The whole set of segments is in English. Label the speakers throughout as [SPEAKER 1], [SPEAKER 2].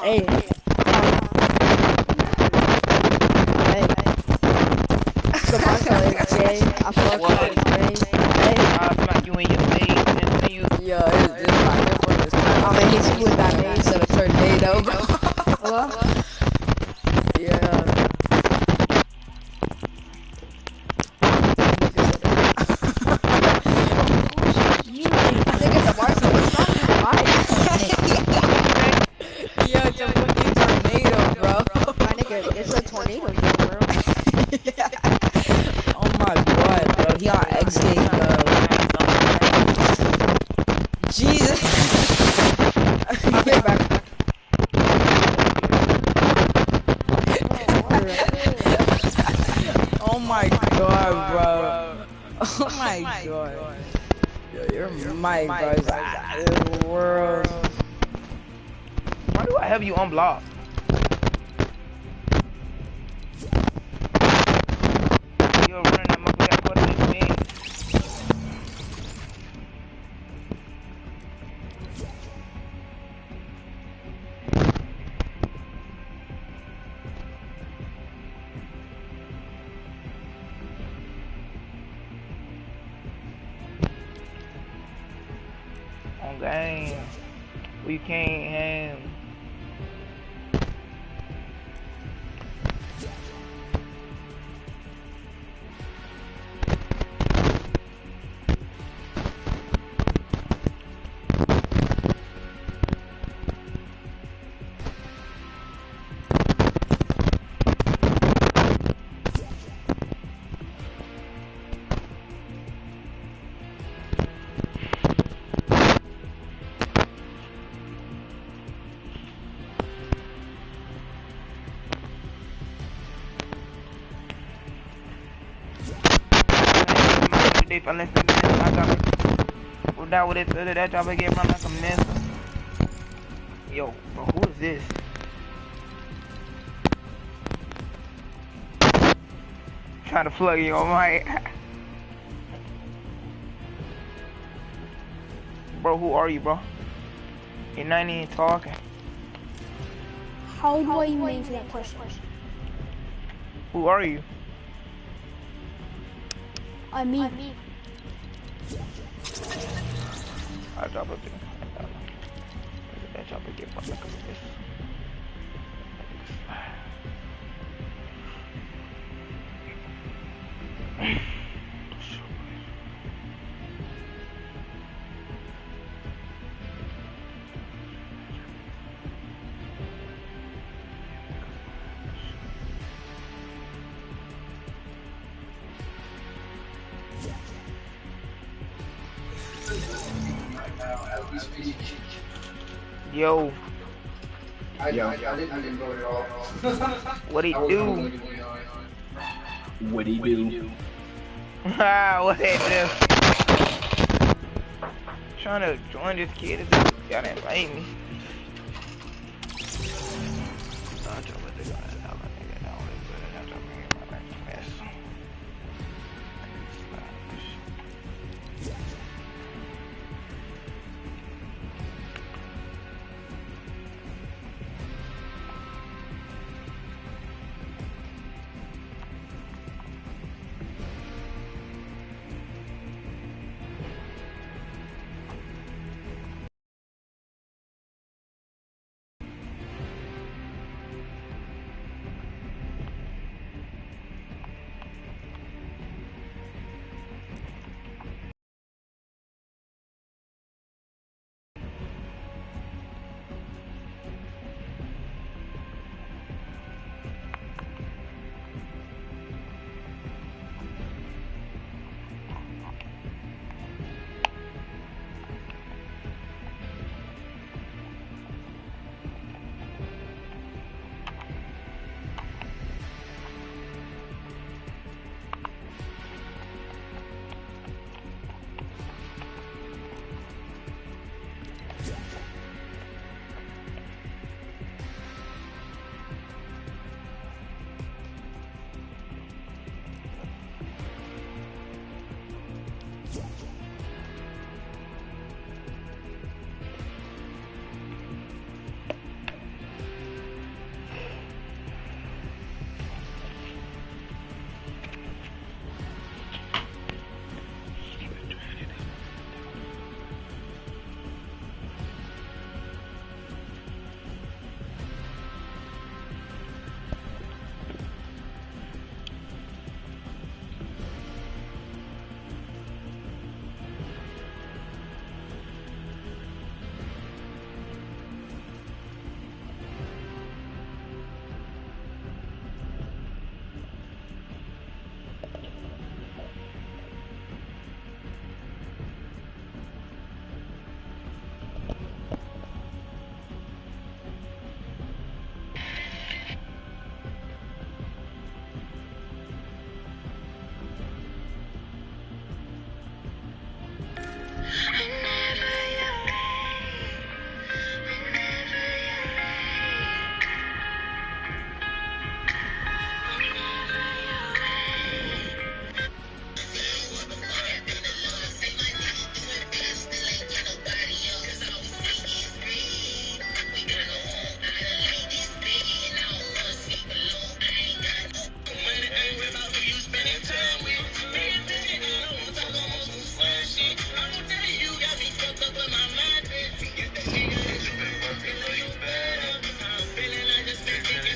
[SPEAKER 1] Hey. Hey. Samantha is gay. I fuck her is gay. Hey.
[SPEAKER 2] Smack you in your face and then you.
[SPEAKER 1] Yeah, it's just my different. I'm gonna hit you with that name instead of tornado, bro.
[SPEAKER 3] Hello?
[SPEAKER 1] Yeah. I think it's a Marshall. It's not even mine. Yo, it's a fucking tornado, bro. My nigga, it's a tornado, bro. Oh my god, bro. He on X game, bro. Jesus. Get back. Oh my god, bro. Oh my god. Yo, your mic, bro, is out of the world.
[SPEAKER 2] Why do I have you unblocked? You're running that motherfucker. What does this mean? On game. We can't have. If I left the minute, I got without with it, that job I get run like a mess. Yo, bro, who is this? Trying to plug you on my. Bro, who are you, bro? You're not even talking.
[SPEAKER 3] How do I even answer that question?
[SPEAKER 2] Who are you?
[SPEAKER 3] I'm me.
[SPEAKER 2] I drop a thing. That job I get run like a mess. Yo.
[SPEAKER 4] Yo. I didn't go at all.
[SPEAKER 2] What he do?
[SPEAKER 4] What he do?
[SPEAKER 2] What he do? Trying to join this kid. Y'all invite me.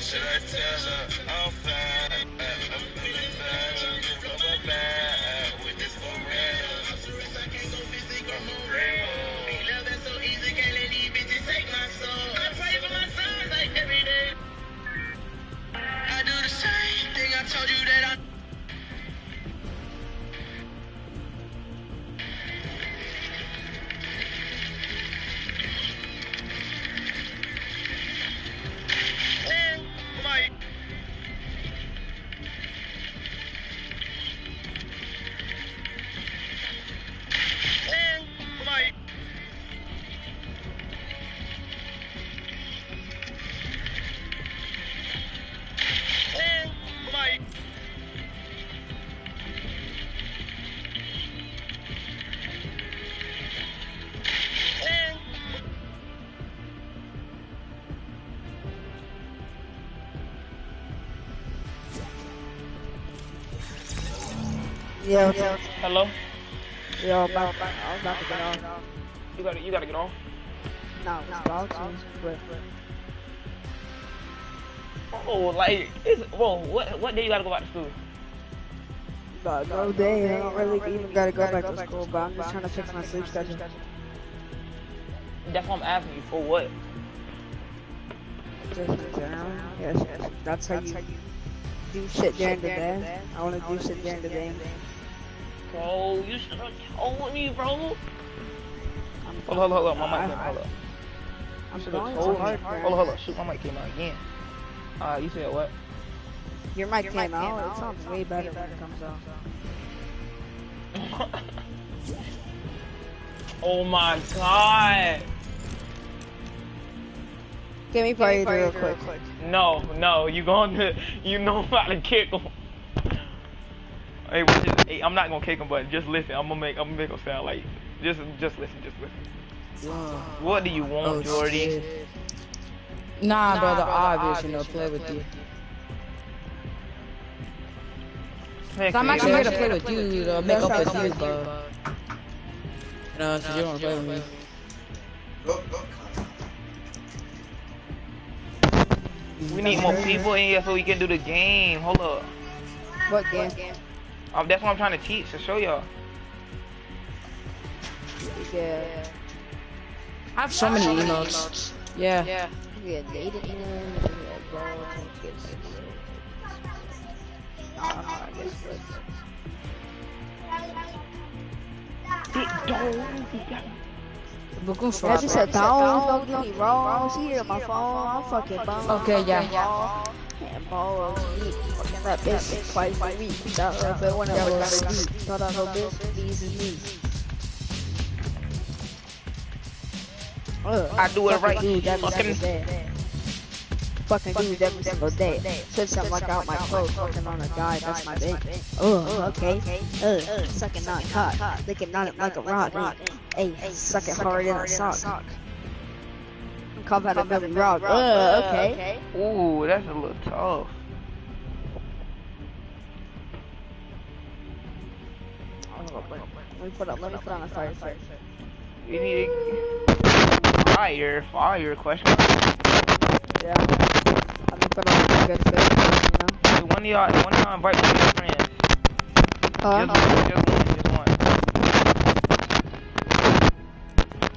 [SPEAKER 5] Should I tell her I'm fine? I'm feeling fine. From a bad with this for real. I'm serious, I can't go physical, I'm for real. Be love that's so easy, can't let these bitches take my soul. I pray for my sons like every day. I do the same thing. I told you that I.
[SPEAKER 1] Yo.
[SPEAKER 2] Hello?
[SPEAKER 1] Yo, I was about to get off.
[SPEAKER 2] You gotta get off.
[SPEAKER 1] No, it's about to, but
[SPEAKER 2] Oh, like, whoa, what day you gotta go back to school?
[SPEAKER 1] no day. I don't really even gotta go back to school, but I'm just trying to fix my sleep schedule.
[SPEAKER 2] That's what I'm asking you, for what?
[SPEAKER 1] Just in general, yes. That's how you do shit during the day. I want to do shit during the day.
[SPEAKER 2] Bro, you should have told me, bro. Hold on, my mic came out.
[SPEAKER 1] I'm
[SPEAKER 2] Should've
[SPEAKER 1] going
[SPEAKER 2] told
[SPEAKER 1] too
[SPEAKER 2] me.
[SPEAKER 1] hard,
[SPEAKER 2] Hold on, shoot, my mic came out again. You said what?
[SPEAKER 1] Your mic came out. It sounds way better when it comes out.
[SPEAKER 2] Oh my god.
[SPEAKER 1] Give me party real quick.
[SPEAKER 2] No, you know how to kick him. Hey, I'm not gonna kick him, but just listen. I'm gonna make him sound like, just listen. What do you want, Jordy?
[SPEAKER 1] Shit. Nah, brother, obvious, play with you. I'm actually here to play with you, to make up with you, but so you don't play with me.
[SPEAKER 2] We need more people in here so we can do the game. Hold up.
[SPEAKER 1] What game?
[SPEAKER 2] That's what I'm trying to teach, to show y'all.
[SPEAKER 1] Yeah.
[SPEAKER 3] I have so many emotes.
[SPEAKER 1] Yeah. Yeah, dated in, I guess I just said, don't get me wrong. See here on my phone, I'm fucking bum.
[SPEAKER 3] Okay, yeah.
[SPEAKER 1] And balls, fucking that bitch twice a week. That little bit when I was got a beat. Thought that little bitch, easy me.
[SPEAKER 2] I do it right.
[SPEAKER 1] Dude, every single day. Fucking dude every single day. Said something like out my clothes, fucking on a guy, that's my baby. Oh, okay. Sucking on cock, licking on it like a rock. Hey, suck it hard in a sock. Come out of every rock. Okay.
[SPEAKER 2] Ooh, that's a little tough.
[SPEAKER 1] Let me put on a fire first.
[SPEAKER 2] You need fire question.
[SPEAKER 1] Yeah. Let me put on a good fit,
[SPEAKER 2] One of y'all invite one of your friends. Just one.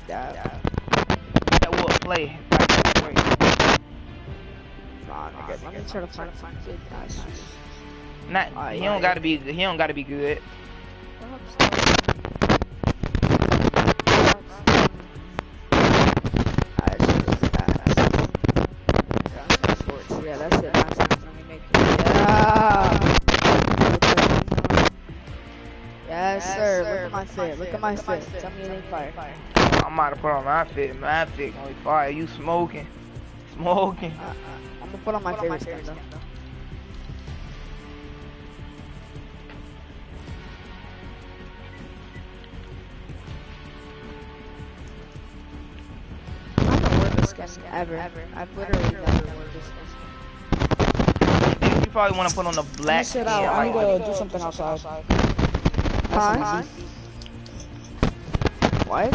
[SPEAKER 1] Yeah.
[SPEAKER 2] That will play.
[SPEAKER 1] Let me try to find good guys.
[SPEAKER 2] He don't gotta be good.
[SPEAKER 1] Yeah, that's it. Let me make it. Yeah. Yes, sir. Look at my fit. Tell me it ain't fire.
[SPEAKER 2] I'm about to put on my fit. My fit gonna be fire. You smoking?
[SPEAKER 1] I'm gonna put on my favorite skin though. I haven't worn this skin ever. I've literally never worn this skin.
[SPEAKER 2] You probably want to put on the black skin.
[SPEAKER 1] I need to do something outside. Huh? What?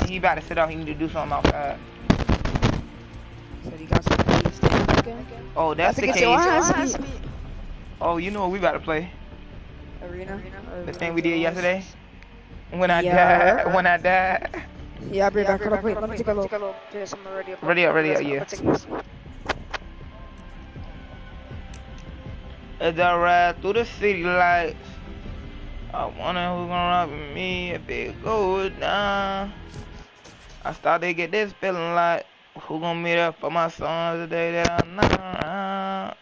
[SPEAKER 2] He about to sit out. He need to do something outside.
[SPEAKER 1] So you got some keys to again?
[SPEAKER 2] Oh, that's the
[SPEAKER 1] Get
[SPEAKER 2] case.
[SPEAKER 1] your ass beat.
[SPEAKER 2] Oh, you know what we about to play.
[SPEAKER 1] Arena.
[SPEAKER 2] The thing we did yesterday. When I
[SPEAKER 1] Yeah.
[SPEAKER 2] died. When I died.
[SPEAKER 1] Yeah, I'll be back. Hold up, wait, let me take a look. Yes, I'm
[SPEAKER 2] Ready up, yeah. As I ride through the city lights, I wonder who's gonna rock with me if it goes down. I start to get this feeling like, who gonna meet up for my sons the day that I'm not around?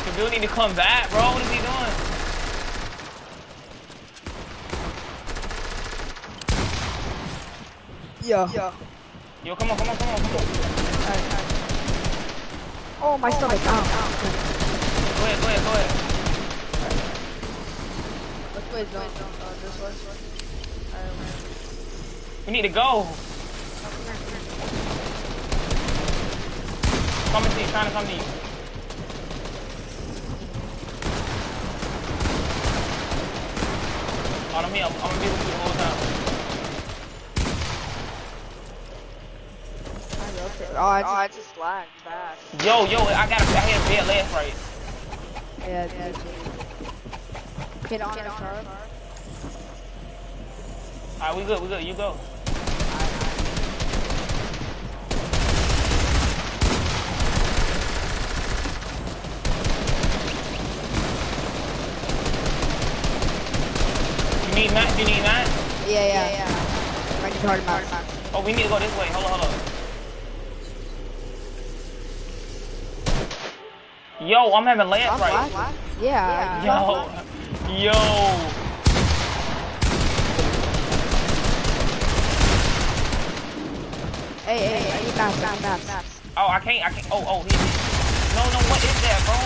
[SPEAKER 2] The dude need to come back, bro. What is he doing?
[SPEAKER 1] Yeah.
[SPEAKER 2] Yo, come on.
[SPEAKER 1] Alright. Oh, my stomach.
[SPEAKER 2] Go ahead.
[SPEAKER 1] Which way is going? This way?
[SPEAKER 2] We need to go. Coming to you, trying to come to you. Follow me up. I'm gonna be with you the whole time.
[SPEAKER 1] Oh, I just lagged bad.
[SPEAKER 2] Yo, I hit a bad last right.
[SPEAKER 1] Yeah. Hit on it, Charles.
[SPEAKER 2] Alright, we good. You go. You need that?
[SPEAKER 1] Yeah. I need hard map.
[SPEAKER 2] Oh, we need to go this way. Hold on. Yo, I'm having layup right.
[SPEAKER 1] Yeah.
[SPEAKER 2] Yo.
[SPEAKER 1] Hey, I need maps.
[SPEAKER 2] Oh, I can't. Oh, he. No, what is that, bro?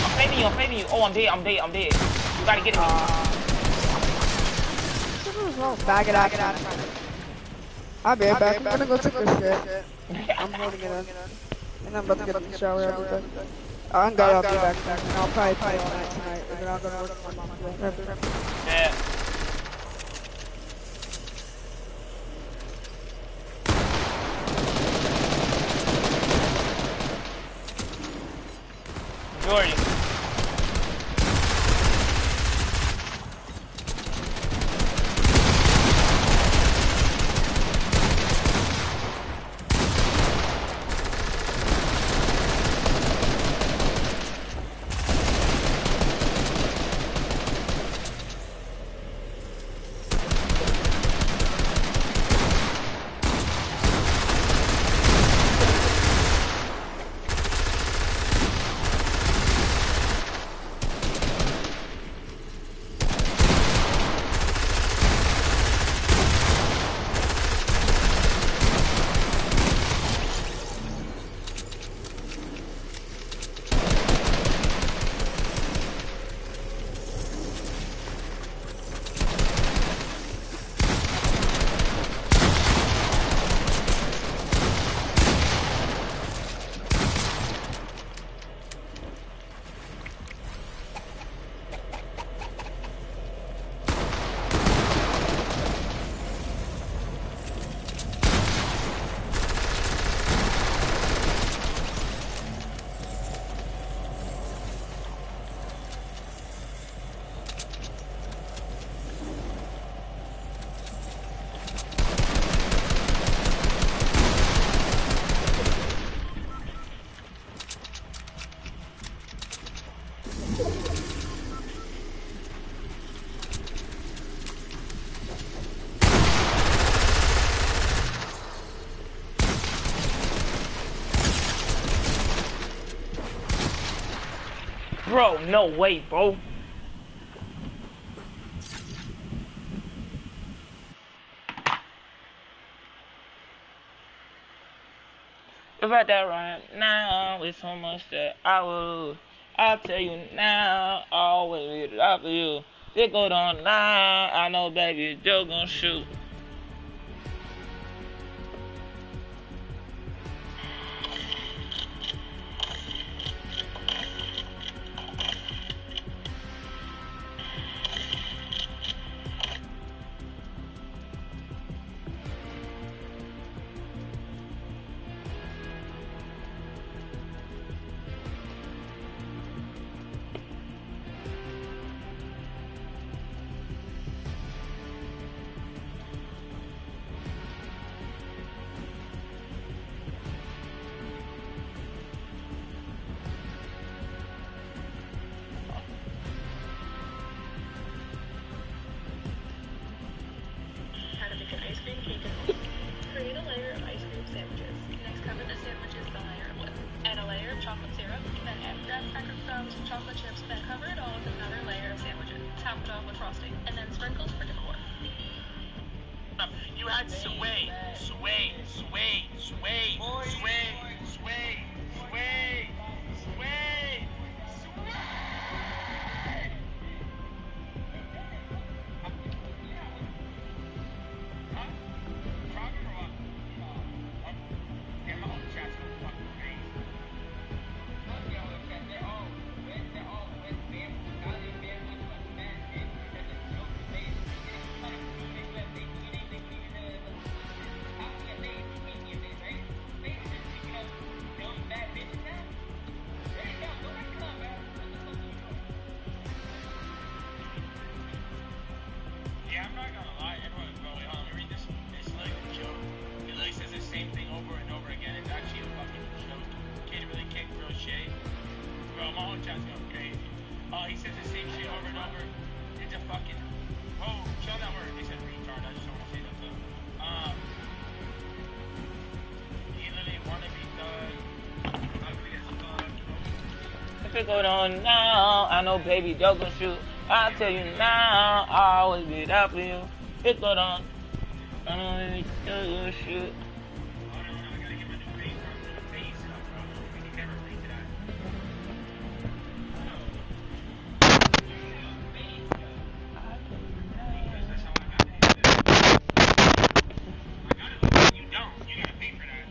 [SPEAKER 2] I'm fading you. Oh, I'm dead. You gotta get me.
[SPEAKER 1] Bag it out. I'll be right back. I'm gonna go take a shit. I'm holding it in. And I'm about to get in the shower and everything. I'll be back then. And I'll probably play all night tonight. And then I'll go to work with my mom.
[SPEAKER 2] Yeah. Jordy. Bro, no way, bro. If I die right now, it's so much that I will lose. I'll tell you now, I always be love you. It go down now, I know baby, Joe gonna shoot.
[SPEAKER 6] How to make an ice cream cake at home. Create a layer of ice cream sandwiches. Next, cover the sandwiches with a layer of whip. Add a layer of chocolate syrup, then add graham cracker crumbs, chocolate chips, then cover it all with another layer of sandwiches. Top it off with frosting, and then sprinkles for decor.
[SPEAKER 5] You had sway, sway, sway, sway, sway, sway, sway, sway, sway. Huh? Problem or what? Yeah, my whole chat's going fucking crazy. They're all with them. How they bear much of a man, and that's a joke to say. Yeah, I'm not gonna lie, everyone's going on. Read this. It's like a joke. It literally says the same thing over and over again. It's actually a fucking joke. Can't really kick real shit. Bro, my whole chat's going crazy. Oh, he says the same shit over and over. It's a fucking. Oh, show that word. They said retard. I just don't want to say that too. He literally wanna be done. Ugly as fuck.
[SPEAKER 2] If it go down now, I know baby Joe gonna shoot. I'll tell you now, I always be there for you. It go down, I know baby Joe gonna shoot.
[SPEAKER 5] Hold on, I gotta get my new face on the face stuff, bro. We can never relate to that. Because that's how I got it. I got it, but you don't. You gotta pay for that.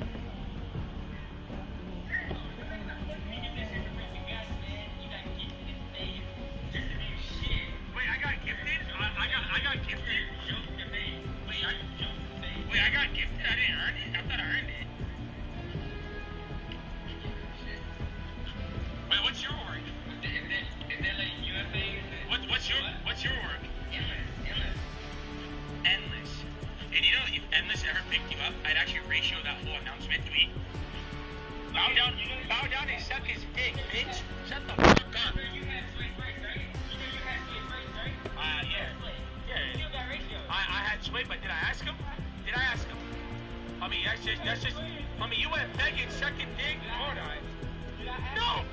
[SPEAKER 5] Wait, I got gifted? I got gifted? Wait, I got gifted? I didn't earn it? I thought I earned it. Wait, what's your work? Is that like UFA? What's your work? Endless. And you know, if Endless ever picked you up, I'd actually ratio that whole announcement to me. Bow down and suck his dick, bitch. Shut the fuck up. Yeah. I had Sway, but did I ask him? I mean, that's just, I mean, you went begging, sucking dick, or not? No!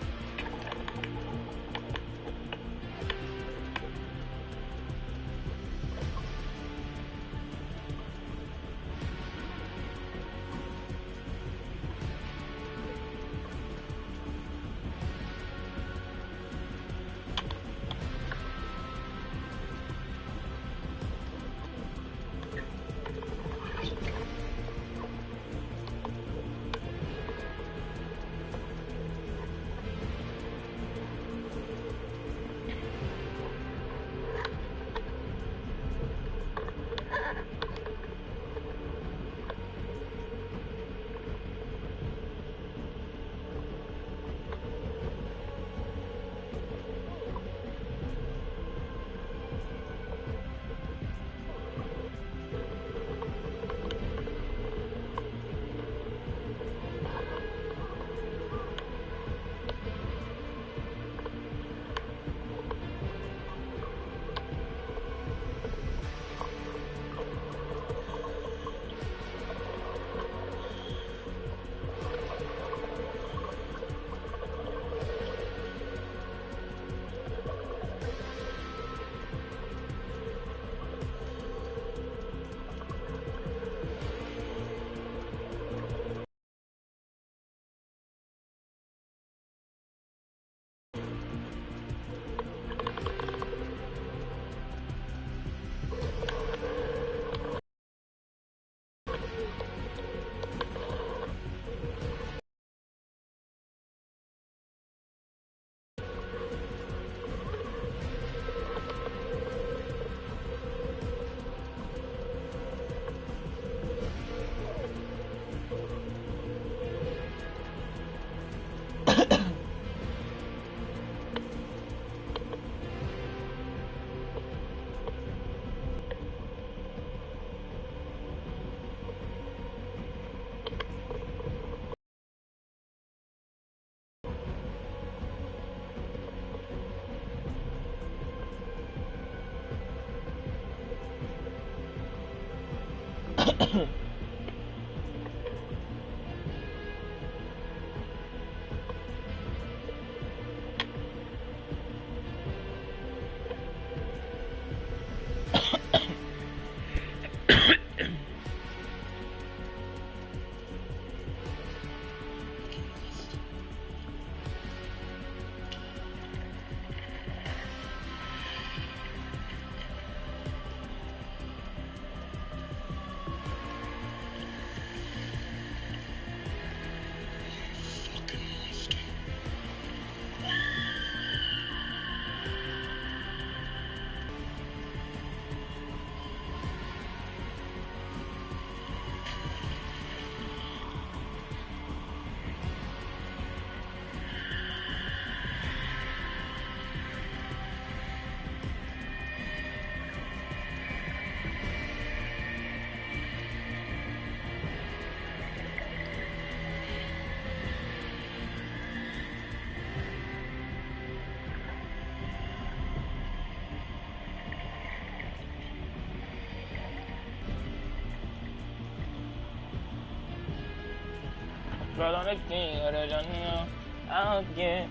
[SPEAKER 2] Right on the king of the jungle. I'll get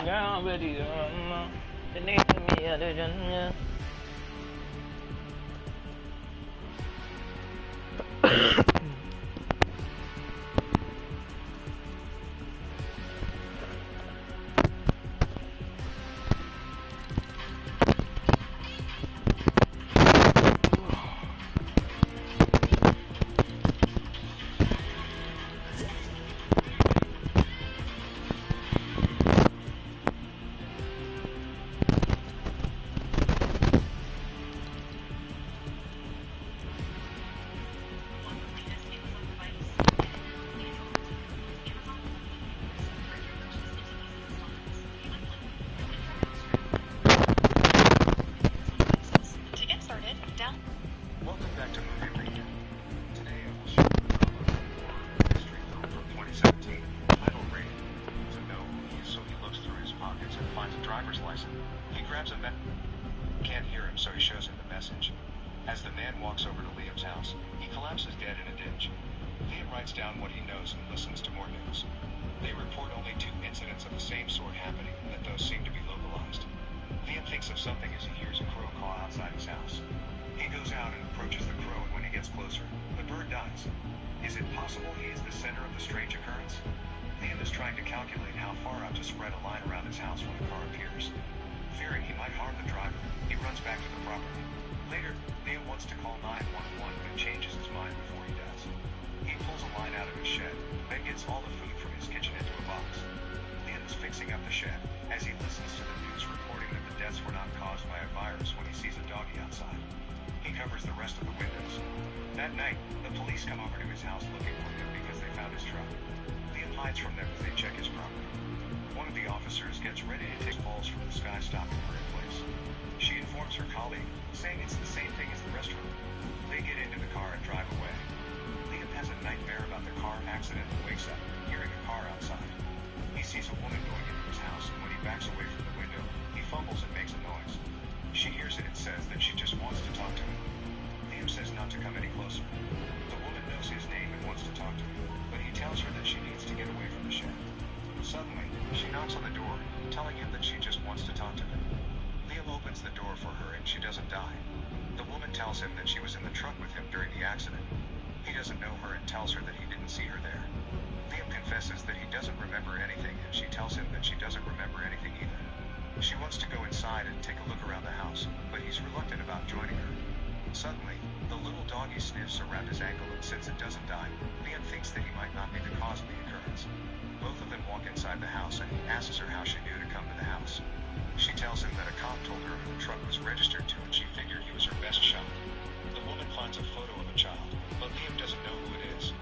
[SPEAKER 2] down with you. The name of me of the jungle.
[SPEAKER 6] To get started, down.
[SPEAKER 7] Welcome back to Movie Recap. Today I will show you a mystery film from 2017 titled Rating. To know who he is, so he looks through his pockets and finds a driver's license. He grabs a man. Can't hear him, so he shows him the message. As the man walks over to Liam's house, he collapses dead in a ditch. Liam writes down what he knows and listens to more news. They report only 2 incidents of the same sort happening, and that those seem to be localized. Liam thinks of something as he hears a crow call outside his house. He goes out and approaches the crow, and when he gets closer, the bird dies. Is it possible he is the center of the strange occurrence? Liam is trying to calculate how far out to spread a line around his house when a car appears. Fearing he might harm the driver, he runs back to the property. Later, Liam wants to call 911, but changes his mind before he does. He pulls a line out of his shed, then gets all the food from his kitchen into a box. Liam is fixing up the shed as he listens to the news reporting that the deaths were not caused by a virus when he sees a doggy outside. He covers the rest of the windows. That night, the police come over to his house looking for him because they found his truck. Liam hides from them as they check his property. One of the officers gets ready to take balls from the sky stopping her in place. She informs her colleague, saying it's the same thing as the restaurant. They get into the car and drive away. Liam has a nightmare about the car accident and wakes up, hearing a car outside. He sees a woman going into his house, and when he backs away from the window, he fumbles and makes a noise. She hears it and says that she just wants to talk to him. Liam says not to come any closer. The woman knows his name and wants to talk to him, but he tells her that she needs to get away from the shed. Suddenly, she knocks on the door, telling him that she just wants to talk to him. Liam opens the door for her and she doesn't die. The woman tells him that she was in the truck with him during the accident. He doesn't know her and tells her that he didn't see her there. Liam confesses that he doesn't remember anything, and she tells him that she doesn't remember anything either. She wants to go inside and take a look around the house, but he's reluctant about joining her. Suddenly, the little doggy sniffs around his ankle, and since it doesn't die, Liam thinks that he might not be the cause of the occurrence. Both of them walk inside the house, and he asks her how she knew to come to the house. She tells him that a cop told her who the truck was registered to, and she figured he was her best shot. The woman finds a photo of a child, but Liam doesn't know who it is.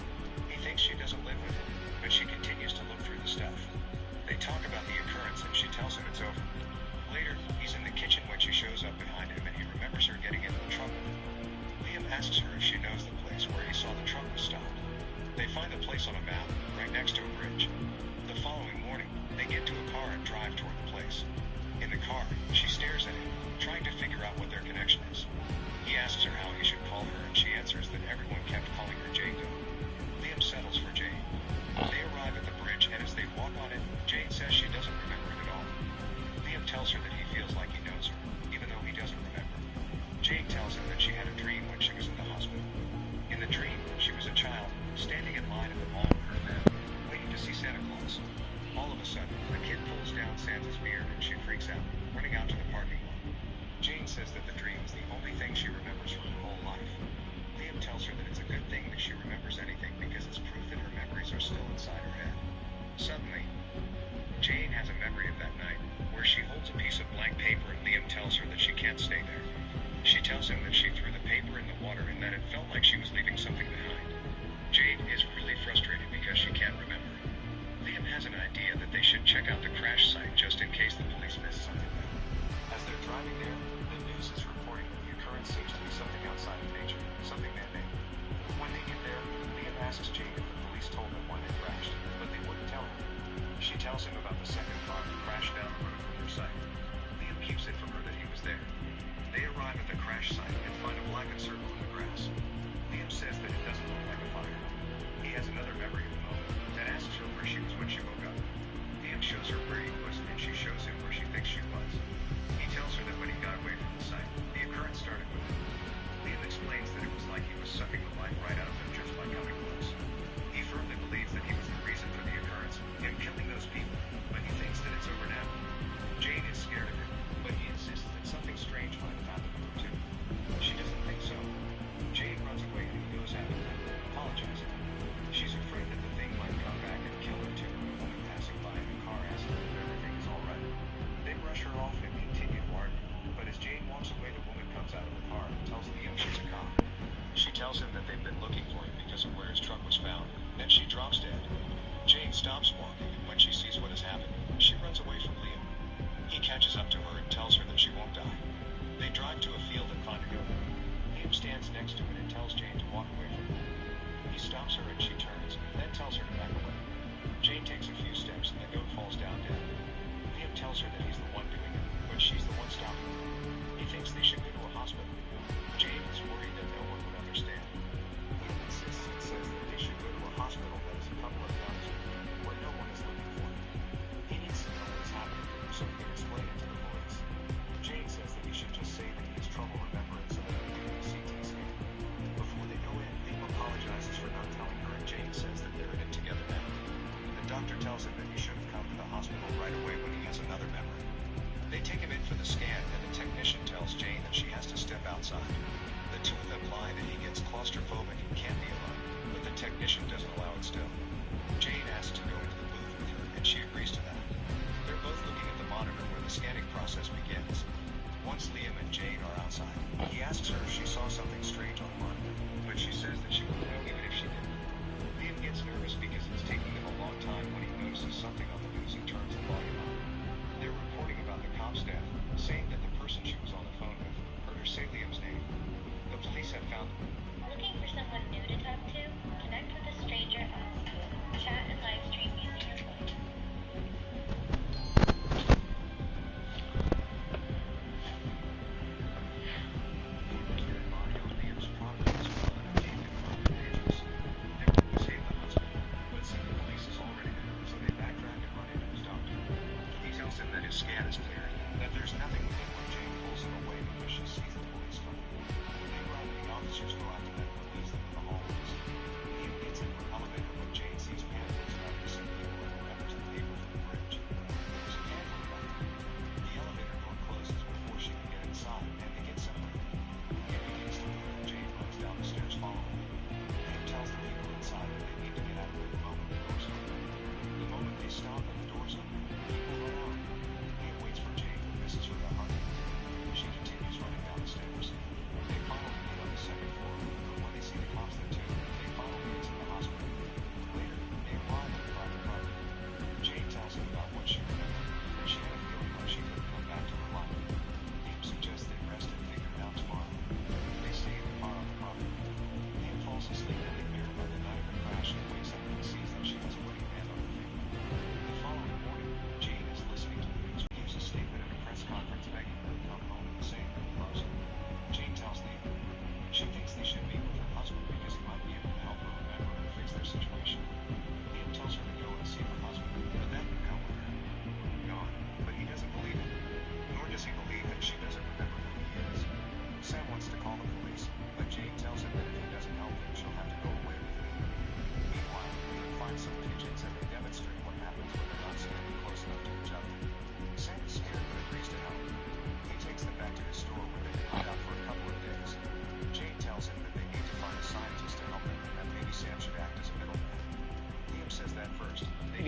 [SPEAKER 7] He thinks she doesn't live with him, but she continues to look through the stuff. They talk about the occurrence, and she tells him it's over. Later, he's in the kitchen when she shows up behind him, and he remembers her getting into the truck with him. Liam asks her if she knows the place where he saw the truck was stopped. They find the place on a map, right next to a bridge. The following morning, they get to a car and drive toward the place. In the car, she stares at him, trying to figure out what their connection is. He asks her how he should call her, and she answers that everyone kept sudden, a kid pulls down Sansa's beard and she freaks out, running out to the parking lot. Jane says that the dream is the only thing she remembers from her whole life. Liam tells her that it's a good thing that she remembers anything because it's proof that her memories are still inside her head. Suddenly, Jane has a memory of that night, where she holds a piece of blank paper and Liam tells her that she can't stay there. She tells him that she threw the paper in the water and that it felt like she was leaving something behind. Jane is really frustrated because she can't remember. Liam has an idea that they should check out the crash site just in case the police missed something there. As they're driving there, the news is reporting that the occurrence seems to be something outside of nature, something man-made. When they get there, Liam asks Jane if the police told them why they crashed, but they wouldn't tell him. She tells him about the second car that crashed down the road from their site. Liam keeps it from her that he was there. They arrive at the crash site and find a blackened circle in the grass. Liam says that it doesn't look like a fire. He has another memory of the moment and asks her where she was when she woke up. Liam shows her where he was and she shows him where she thinks she was. He tells her that when he got away from the site, the occurrence started with him. Liam explains that it was like he was sucking the life right out of them just by coming close. He firmly believes that he was the reason for the occurrence, him killing those people, but he thinks that it's over now. Jane is scared of him, but he insists that something strange might have happened to her too. She doesn't think so. Jane runs away and he goes after them, apologizing. She's afraid that the thing might come back and kill her too. A woman passing by in the car asks her if everything is alright. They brush her off and continue to argue, but as Jane walks away, the woman comes out of the car and tells Liam she's a cop. She tells him that they've been looking for him because of where his truck was found. Then she drops dead. Jane stops walking, and when she sees what has happened, she runs away from Liam. He catches up to her and tells her that she won't die. They drive to a field and find a goat. Liam stands next to it and tells Jane to walk away from him. He stops her and she turns, then tells her to back away. Jane takes a few steps and the goat falls down dead. Liam tells her that he's the one doing it, but she's the one stopping him. He thinks they should go to a hospital. Jane is worried that no one would understand. Liam insists and says that they should go to a hospital that is a couple of blocks away, where no one is looking for him. He needs to know what's happening so he can explain it to the police. Jane says that he should just say that he has trouble remembering so that he can get a CT scan. Before they go in, Liam apologizes for not telling her and Jane says that they're in it together now. The doctor tells him that he should have come to the hospital right away when he has another memory. They take him in for the scan and the technician tells Jane that she has to step outside. The two of them lie that he gets claustrophobic and can't be alone, but the technician doesn't allow it still. Jane asks to go into the booth with her and she agrees to that. They're both looking at the monitor where the scanning process begins. Once Liam and Jane are outside, he asks her if she saw something strange on the monitor, but she says that she wouldn't know even if she did. Liam gets nervous because it's taking him a long time when he notices something on the news and turns the volume on. They're reporting about the cop staff, saying that the person she was on the phone with heard her say Liam's name. The police have found him.
[SPEAKER 6] Looking for someone new to talk to? Connect with a stranger on Zoom. Chat and live stream using your phone.
[SPEAKER 7] Dead body on Liam's property.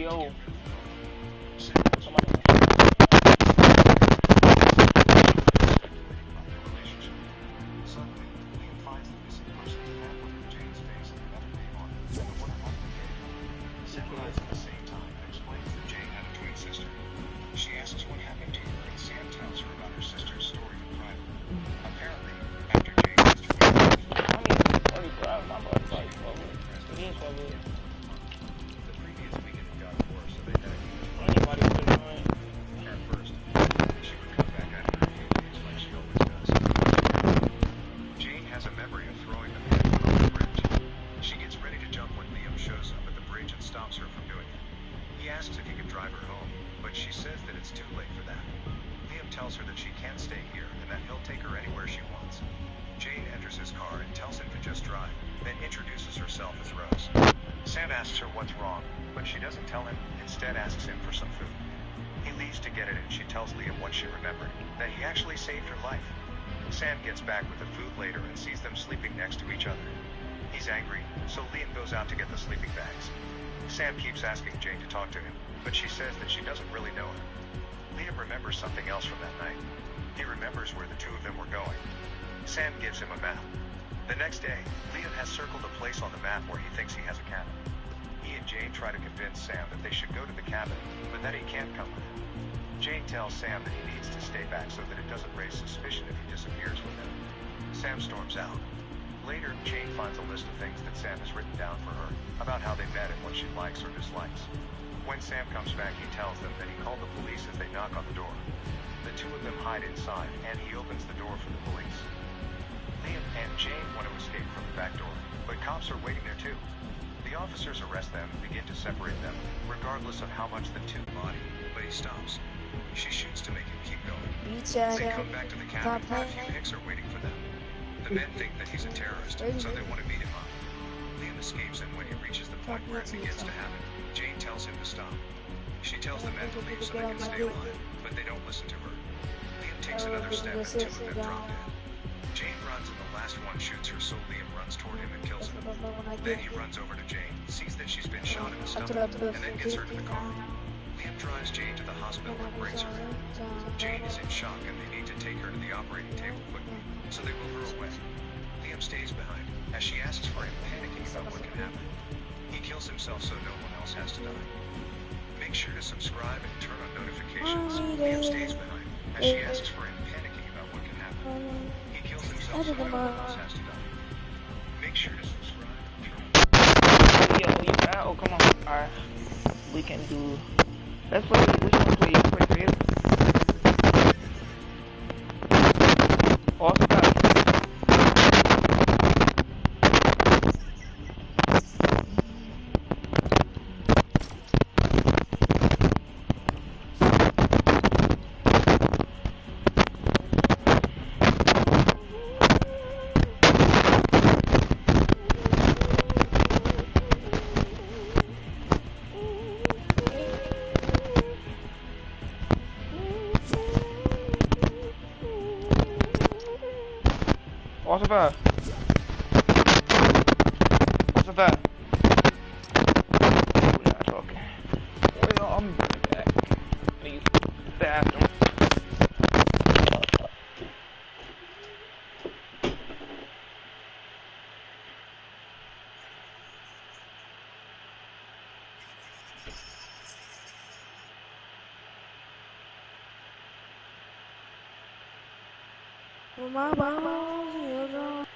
[SPEAKER 2] Yo.
[SPEAKER 7] Suddenly, Liam finds the missing person pamphlet with Jane's face and another name on it, and the one about the kid. Sam arrives at the same time and explains that Jane had a twin sister. She asks what happened to her, and Sam tells her about her sister's story in private. Apparently, after Jane lost her way, the previous weekend had gotten worse, so they had a huge fight. At first, she would come back at her days like she always does. Jane has a memory of throwing the pamphlet off the bridge. She gets ready to jump when Liam shows up at the bridge and stops her from doing it. He asks if he can drive her home, but she says that it's too late for that. Liam tells her that she can't stay here and that he'll take her anywhere she wants. Jane enters his car and tells him to just drive, then introduces herself as Rose. Sam asks her what's wrong, but she doesn't tell him, instead asks him for some food. He leaves to get it and she tells Liam what she remembered, that he actually saved her life. Sam gets back with the food later and sees them sleeping next to each other. He's angry, so Liam goes out to get the sleeping bags. Sam keeps asking Jane to talk to him, but she says that she doesn't really know him. Liam remembers something else from that night. He remembers where the two of them were going. Sam gives him a map. The next day, Liam has circled a place on the map where he thinks he has a cabin. He and Jane try to convince Sam that they should go to the cabin, but that he can't come with him. Jane tells Sam that he needs to stay back so that it doesn't raise suspicion if he disappears with them. Sam storms out. Later, Jane finds a list of things that Sam has written down for her, about how they met and what she likes or dislikes. When Sam comes back, he tells them that he called the police as they knock on the door. The two of them hide inside, and he opens the door for the police. Liam and Jane want to escape from the back door, but cops are waiting there too. The officers arrest them and begin to separate them, regardless of how much the two body, but he stops. She shoots to make him keep going. They come back to the cabin, and a few hicks are waiting for them. The men think that he's a terrorist, so they want to beat him up. Liam escapes, and when he reaches the point where it begins to happen, Jane tells him to stop. She tells the men to leave so they can stay alive, but they don't listen to her. Liam takes another step and two of them drop dead. Jane runs and the last one shoots her, so Liam runs toward him and kills him. Then he runs over to Jane, sees that she's been shot in the stomach, and then gets her to the car. Liam drives Jane to the hospital and brings her in. Jane is in shock and they need to take her to the operating table quickly, so they will her away. Liam stays behind, as she asks for him, panicking about what can happen. He kills himself so no one else has to die. Make sure to subscribe and turn on notifications. Liam stays behind, as she asks for him, panicking about what can happen. He kills himself so no one else has to die. Make sure to subscribe and turn on.
[SPEAKER 2] Yo, you got? Oh, come on. Alright. We can do. Let's play creative. Also got. What's about? What's about? We're not talking. Well, I'm back. Leave the bathroom.
[SPEAKER 1] My balls, you're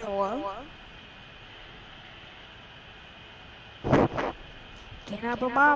[SPEAKER 1] Hello? Can I put my